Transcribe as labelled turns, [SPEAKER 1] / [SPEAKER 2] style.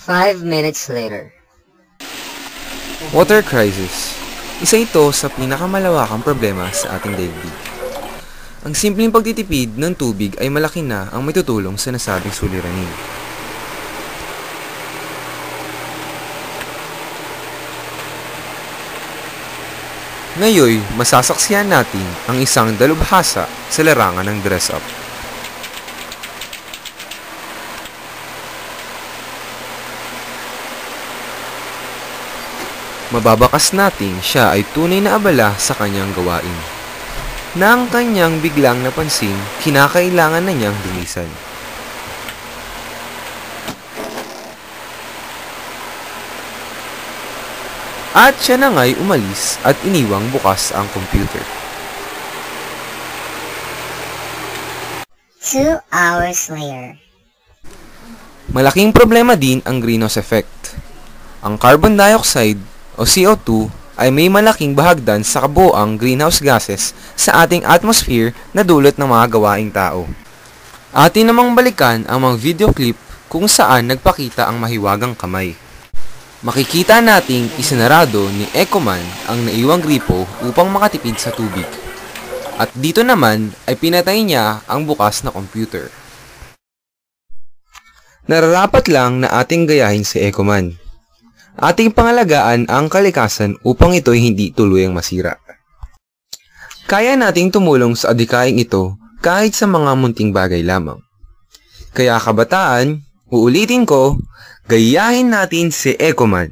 [SPEAKER 1] Five minutes later.
[SPEAKER 2] Water crisis. Isa ito sa pinakamalawakang problema sa ating daigdig. Ang simpleng pagtitipid ng tubig ay malaki na ang may tutulong sa nasabing suliranin. Ngayon, masasaksihan natin ang isang dalubhasa sa larangan ng dress-up. Mababakas natin siya ay tunay na abala sa kanyang gawain. Nang kanyang biglang napansin, kinakailangan na niyang lumisan. At siya na nga'y umalis at iniwang bukas ang computer.
[SPEAKER 1] 2 hours later.
[SPEAKER 2] Malaking problema din ang greenhouse effect. Ang carbon dioxide o CO2 ay may malaking bahagdan sa kabuoang greenhouse gases sa ating atmosphere na dulot ng mga gawaing tao. Atin namang balikan ang mga video clip kung saan nagpakita ang mahiwagang kamay. Makikita nating isinarado ni Ecoman ang naiwang gripo upang makatipid sa tubig. At dito naman ay pinatay niya ang bukas na computer. Nararapat lang na ating gayahin si Ecoman. Ating pangalagaan ang kalikasan upang ito'y hindi tuluyang masira. Kaya nating tumulong sa adhikaing ito kahit sa mga munting bagay lamang. Kaya kabataan, uulitin ko, gayahin natin si Ecoman.